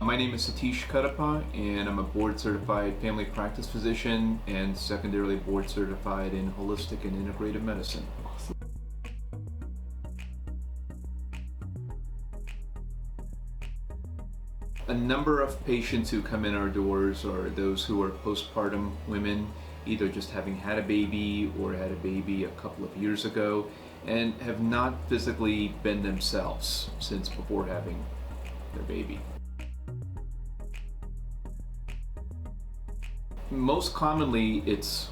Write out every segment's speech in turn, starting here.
My name is Satish Kadapa, and I'm a board-certified family practice physician and secondarily board-certified in holistic and integrative medicine. A number of patients who come in our doors are those who are postpartum women, either just having had a baby or had a baby a couple of years ago and have not physically been themselves since before having their baby. Most commonly, it's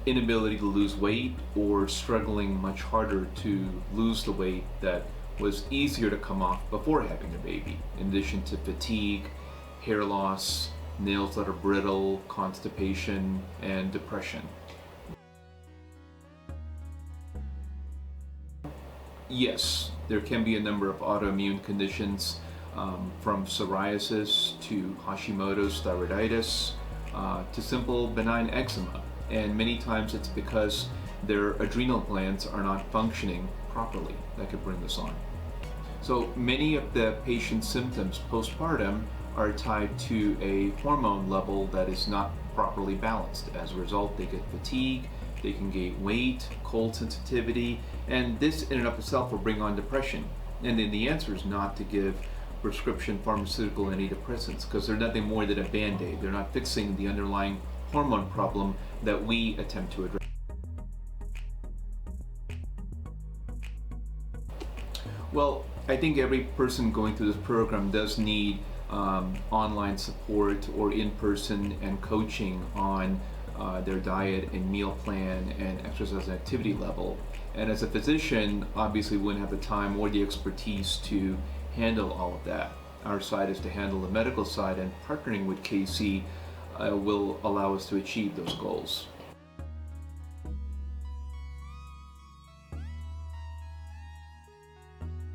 inability to lose weight or struggling much harder to lose the weight that was easier to come off before having a baby, in addition to fatigue, hair loss, nails that are brittle, constipation, and depression. Yes, there can be a number of autoimmune conditions, from psoriasis to Hashimoto's thyroiditis, to simple benign eczema. And many times it's because their adrenal glands are not functioning properly that could bring this on. So many of the patient's symptoms postpartum are tied to a hormone level that is not properly balanced. As a result, they get fatigue, they can gain weight, cold sensitivity, and this in and of itself will bring on depression. And then the answer is not to give prescription pharmaceutical antidepressants, because they're nothing more than a band-aid. They're not fixing the underlying hormone problem that we attempt to address. Well, I think every person going through this program does need online support or in-person and coaching on their diet and meal plan and exercise and activity level. And as a physician, obviously we wouldn't have the time or the expertise to handle all of that. Our side is to handle the medical side, and partnering with KC will allow us to achieve those goals.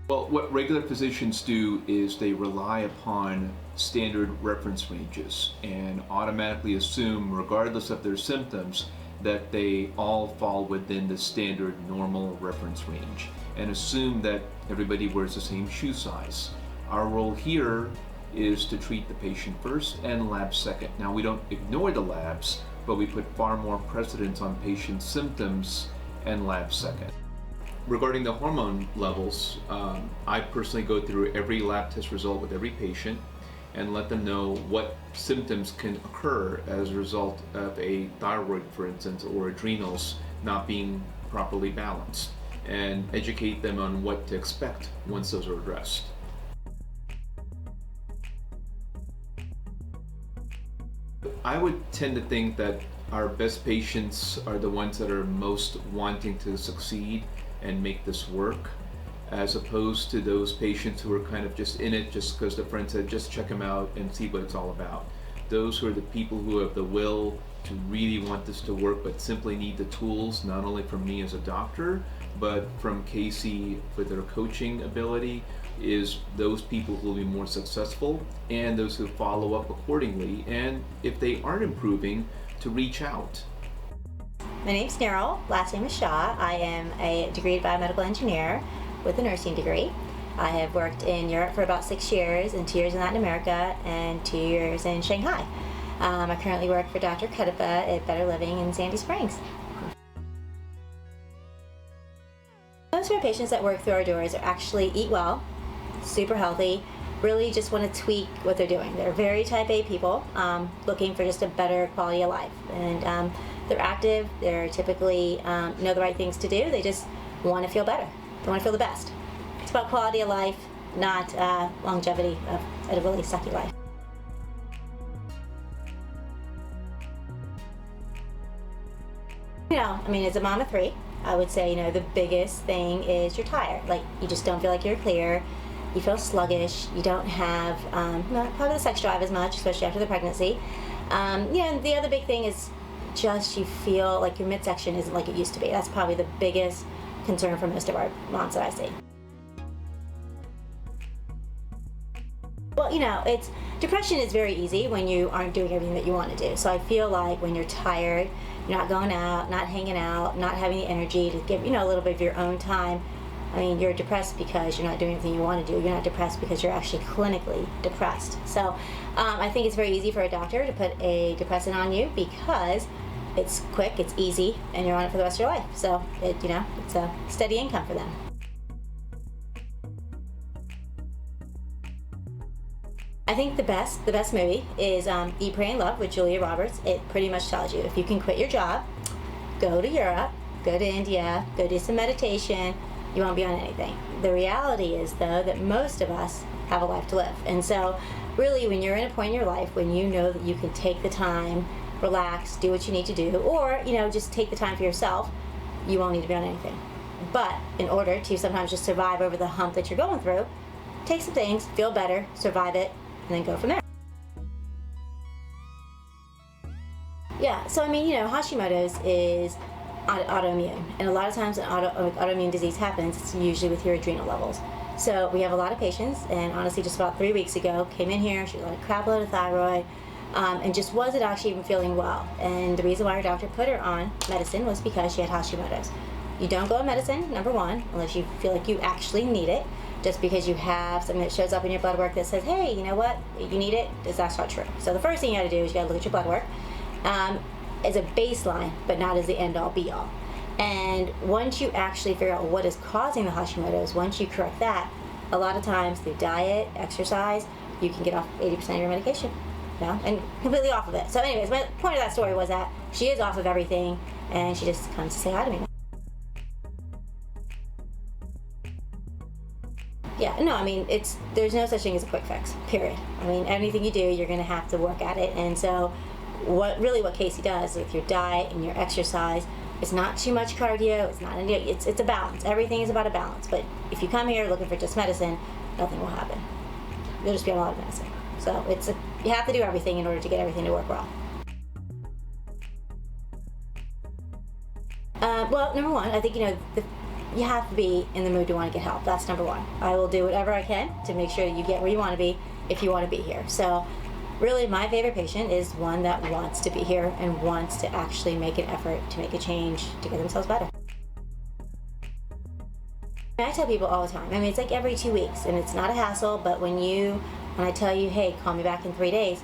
Well, what regular physicians do is they rely upon standard reference ranges and automatically assume, regardless of their symptoms, that they all fall within the standard normal reference range and assume that everybody wears the same shoe size. Our role here is to treat the patient first and labs second. Now, we don't ignore the labs, but we put far more precedence on patient symptoms and labs second. Regarding the hormone levels, I personally go through every lab test result with every patient and let them know what symptoms can occur as a result of a thyroid, for instance, or adrenals not being properly balanced, and educate them on what to expect once those are addressed. I would tend to think that our best patients are the ones that are most wanting to succeed and make this work, as opposed to those patients who are kind of just in it just because the friend said just check them out and see what it's all about. Those who are the people who have the will to really want this to work but simply need the tools, not only from me as a doctor, but from Casey for their coaching ability, is those people who will be more successful, and those who follow up accordingly, and if they aren't improving, to reach out. My name's Neril, last name is Shah. I am a degreed biomedical engineer with a nursing degree. I have worked in Europe for about 6 years, and 2 years in Latin America, and 2 years in Shanghai. I currently work for Dr. Kadapa at Better Living in Sandy Springs. Most of our patients that work through our doors are actually eat well, super healthy, really just want to tweak what they're doing. They're very type A people, looking for just a better quality of life. And they're active, they're typically know the right things to do, they just want to feel better. They want to feel the best. It's about quality of life, not longevity of a really sucky life. As a mom of 3, I would say, the biggest thing is you're tired. Like, you just don't feel like you're clear. You feel sluggish. You don't have probably the sex drive as much, especially after the pregnancy. And the other big thing is just you feel like your midsection isn't like it used to be. That's probably the biggest concern for most of our moms that I see. Well, depression is very easy when you aren't doing everything that you want to do. So I feel like when you're tired, you're not going out, not hanging out, not having the energy to give, a little bit of your own time, I mean, you're depressed because you're not doing anything you want to do. You're not depressed because you're actually clinically depressed. So I think it's very easy for a doctor to put a depressant on you because it's quick, it's easy, and you're on it for the rest of your life. So it's a steady income for them. I think the best movie is Eat, Pray, and Love with Julia Roberts. It pretty much tells you if you can quit your job, go to Europe, go to India, go do some meditation, you won't be on anything. The reality is, though, that most of us have a life to live. And so really, when you're in a point in your life when you know that you can take the time, relax, do what you need to do, or just take the time for yourself, you won't need to be on anything. But in order to sometimes just survive over the hump that you're going through, take some things, feel better, survive it, and then go from there. Yeah, so I mean, Hashimoto's is autoimmune, and a lot of times when autoimmune disease happens, it's usually with your adrenal levels. So we have a lot of patients, and honestly, just about 3 weeks ago, came in here, she had a crap load of thyroid, and just wasn't actually even feeling well. And the reason why her doctor put her on medicine was because she had Hashimoto's. You don't go on medicine, number one, unless you feel like you actually need it. Just because you have something that shows up in your blood work that says, hey, you know what, you need it, that's not true. So the first thing you gotta do is you gotta look at your blood work as a baseline, but not as the end-all, be-all. And once you actually figure out what is causing the Hashimoto's, once you correct that, a lot of times through diet, exercise, you can get off 80% of your medication, and completely off of it. So anyways, my point of that story was that she is off of everything, and she just comes to say hi to me. Yeah, no, I mean, there's no such thing as a quick fix, period. I mean, anything you do, you're going to have to work at it. And so what Casey does with your diet and your exercise, it's not too much cardio, it's a balance. Everything is about a balance. But if you come here looking for just medicine, nothing will happen. You'll just be on a lot of medicine. So you have to do everything in order to get everything to work well. Well, number one, I think, you have to be in the mood to want to get help. That's number one. I will do whatever I can to make sure that you get where you want to be if you want to be here. So really, my favorite patient is one that wants to be here and wants to actually make an effort to make a change to get themselves better. I tell people all the time, I mean, it's like every 2 weeks, and it's not a hassle, but when I tell you, hey, call me back in 3 days,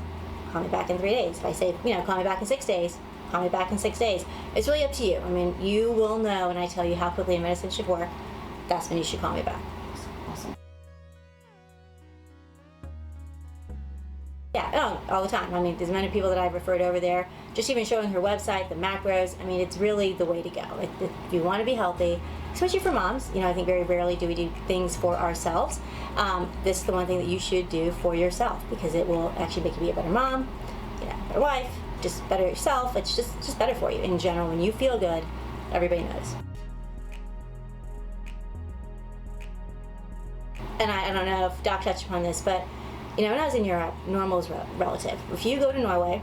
call me back in 3 days. If I say, call me back in 6 days, call me back in 6 days. It's really up to you. I mean, you will know when I tell you how quickly a medicine should work. That's when you should call me back. Awesome. Yeah, all the time. I mean, there's many people that I've referred over there. Just even showing her website, the macros. I mean, it's really the way to go. If you want to be healthy, especially for moms, I think very rarely do we do things for ourselves. This is the one thing that you should do for yourself because it will actually make you be a better mom, better wife, just better yourself. It's just better for you in general. When you feel good, everybody knows. And I don't know if Doc touched upon this, but when I was in Europe, normal is relative. If you go to Norway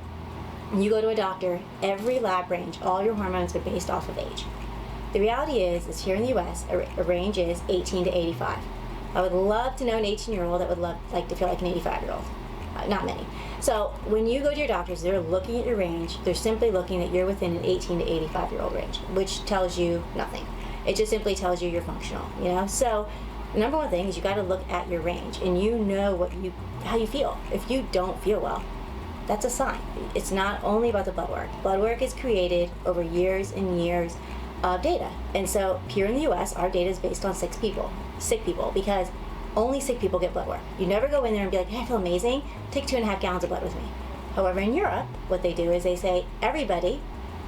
and you go to a doctor, every lab range, all your hormones are based off of age. The reality is here in the U.S., a range is 18 to 85. I would love to know an 18-year-old that would like to feel like an 85-year-old. Not many. So when you go to your doctors, they're looking at your range. They're simply looking that you're within an 18 to 85-year-old range, which tells you nothing. It just simply tells you you're functional, So the number one thing is you got to look at your range, and how you feel. If you don't feel well, that's a sign. It's not only about the blood work. Blood work is created over years and years of data. And so here in the U.S., our data is based on sick people, because only sick people get blood work. You never go in there and be like, hey, I feel amazing, take 2.5 gallons of blood with me. However, in Europe, what they do is they say, everybody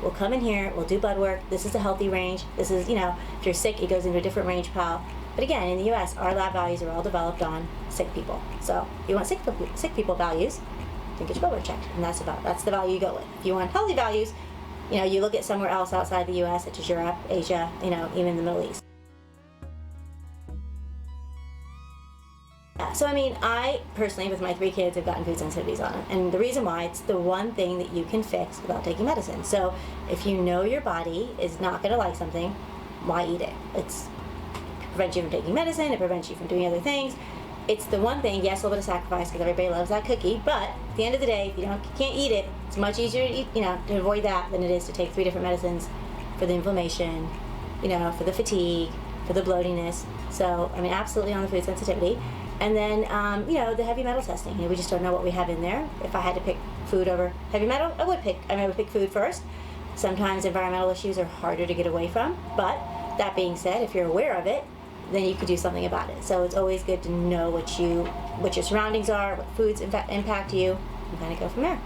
will come in here, we'll do blood work, this is a healthy range, this is, if you're sick, it goes into a different range, pal. But again, in the U.S., our lab values are all developed on sick people. So if you want sick people values, then get your blood work checked. And that's the value you go with. If you want healthy values, you look at somewhere else outside the U.S., such as Europe, Asia, even the Middle East. So, I mean, I personally, with my 3 kids, have gotten food sensitivities on them. And the reason why, it's the one thing that you can fix without taking medicine. So, if you know your body is not going to like something, why eat it? It prevents you from taking medicine, it prevents you from doing other things. It's the one thing, yes, a little bit of sacrifice because everybody loves that cookie, but at the end of the day, if you can't eat it, it's much easier to eat, to avoid that than it is to take 3 different medicines for the inflammation, for the fatigue, for the bloatiness. So, I mean, absolutely on the food sensitivity. And then, the heavy metal testing. We just don't know what we have in there. If I had to pick food over heavy metal, I would pick food first. Sometimes environmental issues are harder to get away from. But that being said, if you're aware of it, then you could do something about it. So it's always good to know what your surroundings are, what foods impact you, and kind of go from there.